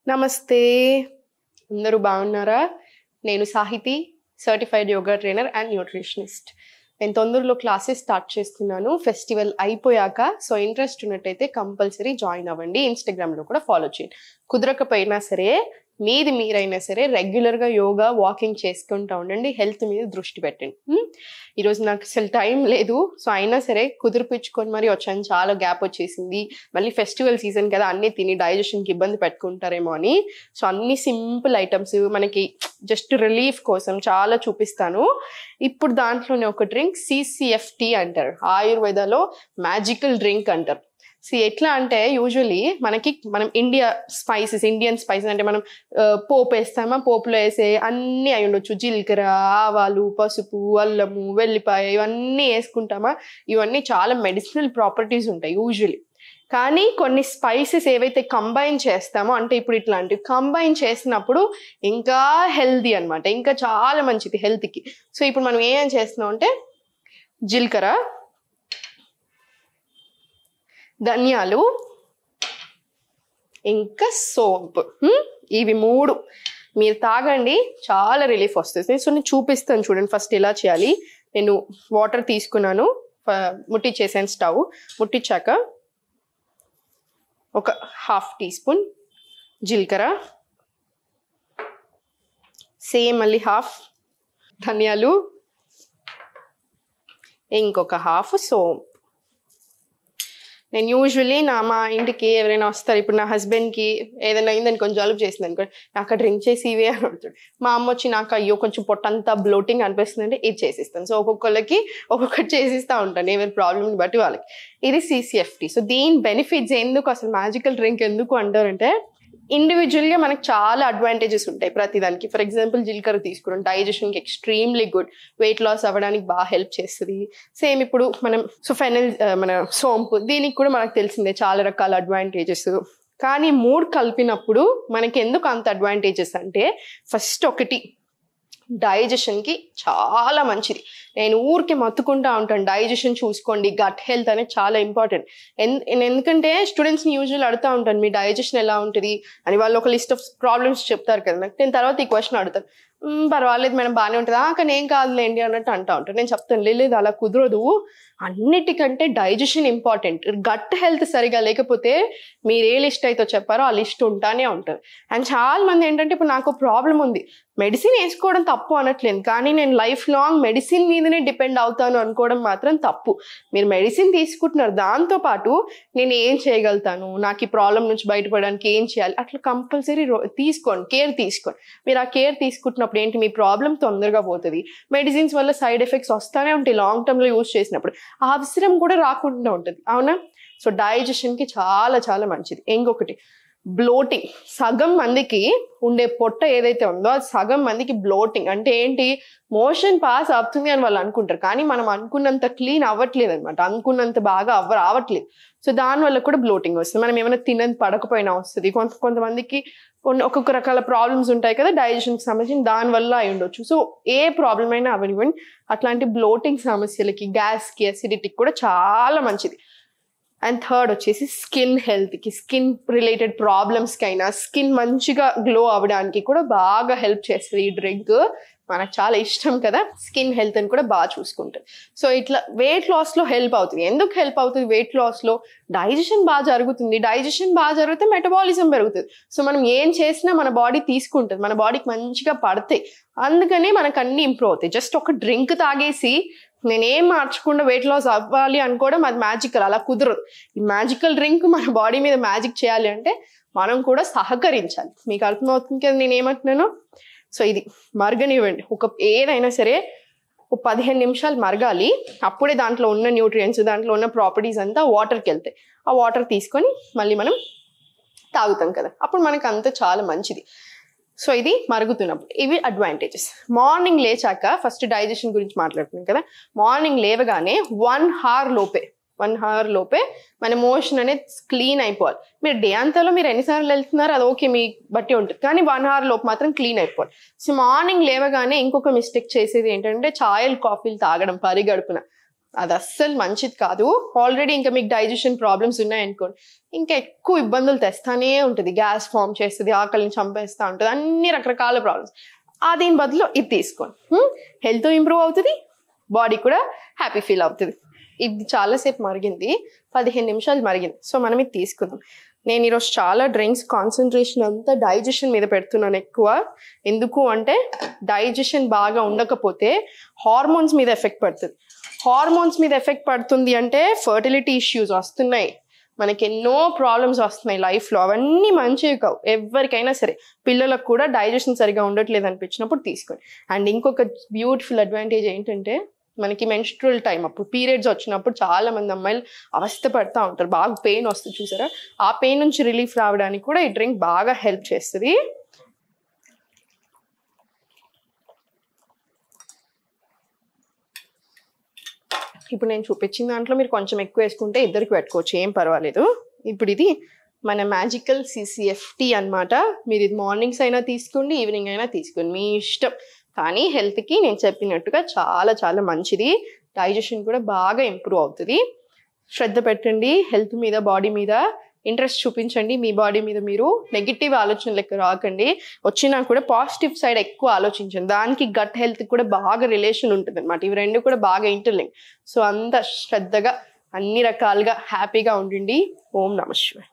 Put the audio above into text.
నమస్తే అందరూ బాగున్నారా? నేను Sahithi, certified yoga trainer and nutritionist. నేను తొందరలో క్లాసెస్ స్టార్ట్ చేస్తున్నాను ఫెస్టివల్ అయిపోయాక. సో ఇంట్రెస్ట్ ఉన్నట్టయితే కంపల్సరీ జాయిన్ అవ్వండి. ఇన్స్టాగ్రామ్లో కూడా ఫాలో చేయండి. కుదరకపోయినా సరే మీరైనా సరే రెగ్యులర్గా యోగా వాకింగ్ చేసుకుంటూ ఉండండి. హెల్త్ మీద దృష్టి పెట్టండి. ఈరోజు నాకు అసలు టైం లేదు, సో అయినా సరే కుదిరిపించుకొని మరి వచ్చాను. చాలా గ్యాప్ వచ్చేసింది, మళ్ళీ ఫెస్టివల్ సీజన్ కదా, అన్నీ తిని డైజెషన్కి ఇబ్బంది పెట్టుకుంటారేమో అని. సో అన్ని సింపుల్ ఐటమ్స్ మనకి జస్ట్ రిలీఫ్ కోసం చాలా చూపిస్తాను. ఇప్పుడు దాంట్లోనే ఒక డ్రింక్ CCFT అంటారు, ఆయుర్వేదాలో మ్యాజికల్ డ్రింక్ అంటారు. ఎట్లా అంటే యూజువలీ మనం ఇండియన్ స్పైసెస్ అంటే మనం పోపు వేస్తామా, పోపులో వేసే అన్నీ అయి ఉండొచ్చు, జీలకర్ర, ఆవాలు, పసుపు, అల్లము, వెల్లిపాయ ఇవన్నీ వేసుకుంటామా. ఇవన్నీ చాలా మెడిసినల్ ప్రాపర్టీస్ ఉంటాయి యూజువలీ. కానీ కొన్ని స్పైసెస్ ఏవైతే కంబైన్ చేస్తామో, అంటే ఇప్పుడు ఇట్లాంటివి కంబైన్ చేసినప్పుడు ఇంకా హెల్దీ అనమాట, ఇంకా చాలా మంచిది హెల్త్కి. సో ఇప్పుడు మనం ఏం చేస్తున్నాం అంటే జీలకర్ర, ధనియాలు, ఇంకా సోంపు, ఇవి 3 మీరు తాగండి, చాలా రిలీఫ్ వస్తుంది. సో నేను చూపిస్తాను చూడండి. ఫస్ట్ ఎలా చేయాలి. నేను వాటర్ తీసుకున్నాను, ముట్టించేసాను స్టవ్. ముట్టించాక ఒక 1/2 టీ స్పూన్ జీలకర్ర, సేమ్ మళ్ళీ 1/2 ధనియాలు, ఇంకొక 1/2 సోంపు. నేను యూజువల్లీ మా ఇంటికి ఎవరైనా వస్తారు, ఇప్పుడు నా హస్బెండ్కి ఏదైనా అయిందని కొంచెం జలుబు చేసింది అనుకో, నాకు డ్రింక్ చేసి ఇవే అని అడుగుతాడు. మా అమ్మ వచ్చి నాకు అయ్యో కొంచెం పొట్టంతా బ్లోటింగ్ అనిపిస్తుంది అంటే ఇది చేసిస్తాను. సో ఒక్కొక్కరికి ఒక్కొక్కటి చేసిస్తూ ఉంటాను, ఎవరి ప్రాబ్లమ్ని బట్టి వాళ్ళకి. ఇది CCFT. సో దీని బెనిఫిట్స్ ఎందుకు, అసలు మ్యాజికల్ డ్రింక్ ఎందుకు అంటారంటే, ఇండివిజువల్గా మనకు చాలా అడ్వాంటేజెస్ ఉంటాయి ప్రతిదానికి. ఫర్ ఎగ్జాంపుల్ జీలకర్ర తీసుకున్నాం, డైజెషన్కి ఎక్స్ట్రీమ్లీ గుడ్, వెయిట్ లాస్ అవ్వడానికి బాగా హెల్ప్ చేస్తుంది. సేమ్ ఇప్పుడు మనం ఫెనల్, మన సోంపు, దీనికి కూడా మనకు తెలిసిందే చాలా రకాల అడ్వాంటేజెస్. కానీ 3 కలిపినప్పుడు మనకి ఎందుకు అంత అడ్వాంటేజెస్ అంటే, ఫస్ట్ ఒకటి డైజెషన్కి చాలా మంచిది. నేను ఊరికి మత్తుకుంటా ఉంటాను, డైజెషన్ చూసుకోండి, గట్ హెల్త్ అనేది చాలా ఇంపార్టెంట్. ఎందుకంటే స్టూడెంట్స్ని యూజువల్ అడుగుతూ ఉంటాను, మీ డైజెషన్ ఎలా ఉంటుంది అని. వాళ్ళు ఒక లిస్ట్ ఆఫ్ ప్రాబ్లమ్స్ చెప్తారు కదా, నాకు నేను తర్వాత ఈ క్వశ్చన్ అడుగుతాను, పర్వాలేదు మేడం బాగానే ఉంటుందా, కానీ ఏం కాదులేండి అన్నట్టు అంటూ ఉంటాను. నేను చెప్తాను, లేదు అలా కుదరదు, అన్నిటికంటే డైజెషన్ ఇంపార్టెంట్. గట్ హెల్త్ సరిగా లేకపోతే మీరు ఏ లిస్ట్ అయితే చెప్పారో ఆ లిస్ట్ ఉంటానే ఉంటుంది. అండ్ చాలా మంది ఏంటంటే, ఇప్పుడు నాకు ప్రాబ్లం ఉంది, మెడిసిన్ వేసుకోవడం తప్పు అనట్లేదు, కానీ నేను లైఫ్ లాంగ్ మెడిసిన్ మీదనే డిపెండ్ అవుతాను అనుకోవడం మాత్రం తప్పు. మీరు మెడిసిన్ తీసుకుంటున్నారు, దాంతోపాటు నేను ఏం చేయగలుగుతాను, నాకు ఈ ప్రాబ్లం నుంచి బయటపడడానికి ఏం చేయాలి, అట్లా కంపల్సరీ తీసుకోండి, కేర్ తీసుకోండి. మీరు ఆ కేర్ తీసుకుంటున్నప్పుడు ఏంటి, మీ ప్రాబ్లం తొందరగా పోతుంది. మెడిసిన్స్ వల్ల సైడ్ ఎఫెక్ట్స్ వస్తూనే ఉంటాయి లాంగ్ టర్మ్లో యూజ్ చేసినప్పుడు, ఆ అవసరం కూడా రాకుండా ఉంటుంది, అవునా? సో డైజెషన్కి చాలా చాలా మంచిది. ఇంకొకటి బ్లోటింగ్. సగం మందికి ఉండే పొట్ట ఏదైతే ఉందో అది సగం మందికి బ్లోటింగ్ అంటే ఏంటి, మోషన్ పాస్ అవుతుంది అని వాళ్ళు అనుకుంటారు, కానీ మనం అనుకున్నంత క్లీన్ అవ్వట్లేదు అనమాట, అనుకున్నంత బాగా రావట్లేదు. సో దానివల్ల కూడా బ్లోటింగ్ వస్తుంది. మనం ఏమైనా తినని పడకపోయినా వస్తుంది. కొంతమందికి ఒక్కొక్క రకాల ప్రాబ్లమ్స్ ఉంటాయి కదా డైజెషన్కి సంబంధించి, దానివల్ల అయి ఉండొచ్చు. సో ఏ ప్రాబ్లం అయినా అవనివ్వండి, అట్లాంటి బ్లోటింగ్ సమస్యలకి, గ్యాస్కి, అసిడిటీకి కూడా చాలా మంచిది. అండ్ థర్డ్ వచ్చేసి స్కిన్ హెల్త్కి, స్కిన్ రిలేటెడ్ ప్రాబ్లమ్స్కి అయినా, స్కిన్ మంచిగా గ్లో అవ్వడానికి కూడా బాగా హెల్ప్ చేస్తుంది ఈ డ్రింక్. మనకు చాలా ఇష్టం కదా స్కిన్ హెల్త్ అని కూడా బాగా చూసుకుంటుంది. సో ఇట్లా వెయిట్ లాస్లో హెల్ప్ అవుతుంది. ఎందుకు హెల్ప్ అవుతుంది వెయిట్ లాస్లో? డైజెషన్ బాగా జరుగుతుంది, డైజెషన్ బాగా జరిగితే మెటబాలిజం పెరుగుతుంది. సో మనం ఏం చేసినా మన బాడీ తీసుకుంటుంది, మన బాడీకి మంచిగా పడతాయి, అందుకని మనకు అన్ని ఇంప్రూవ్ అవుతాయి. జస్ట్ ఒక డ్రింక్ తాగేసి నేనేం మార్చకుండా వెయిట్ లాస్ అవ్వాలి అనుకోవడం అది మ్యాజికల్, అలా కుదరదు. ఈ మ్యాజికల్ డ్రింక్ మన బాడీ మీద మ్యాజిక్ చేయాలి అంటే మనం కూడా సహకరించాలి. మీకు అర్థమవుతుంది కదా నేను ఏమంటున్నాను? సో ఇది మరగనివ్వండి, ఏదైనా సరే 15 నిమిషాలు మరగాలి. అప్పుడే దాంట్లో ఉన్న న్యూట్రియంట్స్, దాంట్లో ఉన్న ప్రాపర్టీస్ అంతా వాటర్కి వెళ్తాయి. ఆ వాటర్ తీసుకొని మళ్ళీ మనం తాగుతాం కదా, అప్పుడు మనకు అంతా చాలా మంచిది. సో ఇది మరుగుతున్నప్పుడు ఇవి అడ్వాంటేజెస్. మార్నింగ్ లేచాక, ఫస్ట్ డైజెషన్ గురించి మాట్లాడుతున్నాం కదా, మార్నింగ్ లేవగానే 1 అవర్ లోపే మన మోషన్ అనేది క్లీన్ అయిపోవాలి. మీరు డే అంతాలో మీరు ఎన్నిసార్లు వెళ్తున్నారు అది ఓకే, మీ బట్టి ఉంటుంది, కానీ 1 అవర్ లోపు మాత్రం క్లీన్ అయిపోవాలి. సో మార్నింగ్ లేవగానే ఇంకొక మిస్టేక్ చేసేది ఏంటంటే, ఛాయలు కాఫీలు తాగడం పరిగడుపున. అది అస్సలు మంచిది కాదు. ఆల్రెడీ ఇంకా మీకు డైజెషన్ ప్రాబ్లమ్స్ ఉన్నాయనుకోండి, ఇంకా ఎక్కువ ఇబ్బందులు తెస్తానే ఉంటుంది. గ్యాస్ ఫామ్ చేస్తుంది, ఆకలిని చంపేస్తూ ఉంటుంది, అన్ని రకరకాల ప్రాబ్లమ్స్. దీని బదులు ఇది తీసుకోండి, హెల్త్ ఇంప్రూవ్ అవుతుంది, బాడీ కూడా హ్యాపీ ఫీల్ అవుతుంది. ఇది చాలాసేపు మరిగింది, 15 నిమిషాలు మరిగింది. సో మనం ఇది తీసుకుందాం. నేను ఈరోజు చాలా డ్రింక్స్ కాన్సన్ట్రేషన్ అంతా డైజెషన్ మీద పెడుతున్నాను ఎక్కువ. ఎందుకు అంటే డైజెషన్ బాగా ఉండకపోతే హార్మోన్స్ మీద ఎఫెక్ట్ పడుతుంది. హార్మోన్స్ మీద ఎఫెక్ట్ పడుతుంది అంటే ఫర్టిలిటీ ఇష్యూస్ వస్తున్నాయి, మనకి ఎన్నో ప్రాబ్లమ్స్ వస్తున్నాయి లైఫ్లో. అవన్నీ మంచివి కావు ఎవరికైనా సరే. పిల్లలకు కూడా డైజెషన్ సరిగా ఉండట్లేదు అనిపించినప్పుడు తీసుకోండి. అండ్ ఇంకొక బ్యూటిఫుల్ అడ్వాంటేజ్ ఏంటంటే మనకి మెన్స్ట్రువల్ టైం అప్పుడు పీరియడ్స్ వచ్చినప్పుడు చాలా మంది అమ్మాయిలు అవస్థ పడుతూ ఉంటారు, బాగా పెయిన్ వస్తుంది చూసారా. ఆ పెయిన్ నుంచి రిలీఫ్ రావడానికి కూడా ఈ డ్రింక్ బాగా హెల్ప్ చేస్తుంది. ఇప్పుడు నేను చూపించిన దాంట్లో మీరు కొంచెం ఎక్కువ వేసుకుంటే ఇద్దరికి పెట్టుకోవచ్చు, ఏం పర్వాలేదు. ఇప్పుడు ఇది మన మ్యాజికల్ CCFT అన్నమాట. మీరు ఇది మార్నింగ్స్ అయినా తీసుకోండి, ఈవినింగ్ అయినా తీసుకోండి, మీ ఇష్టం. కానీ హెల్త్కి నేను చెప్పినట్టుగా చాలా చాలా మంచిది. డైజెషన్ కూడా బాగా ఇంప్రూవ్ అవుతుంది. శ్రద్ధ పెట్టండి హెల్త్ మీద, బాడీ మీద ఇంట్రెస్ట్ చూపించండి. మీ బాడీ మీద మీరు నెగిటివ్ ఆలోచనలకు రాకండి, వచ్చినా కూడా పాజిటివ్ సైడ్ ఎక్కువ ఆలోచించండి. దానికి గట్ హెల్త్ కూడా బాగా రిలేషన్ ఉంటుంది అనమాట. ఇవి రెండు కూడా బాగా ఇంటర్లింక్. సో అంత శ్రద్ధగా అన్ని రకాలుగా హ్యాపీగా ఉండండి. ఓం నమః శివాయ.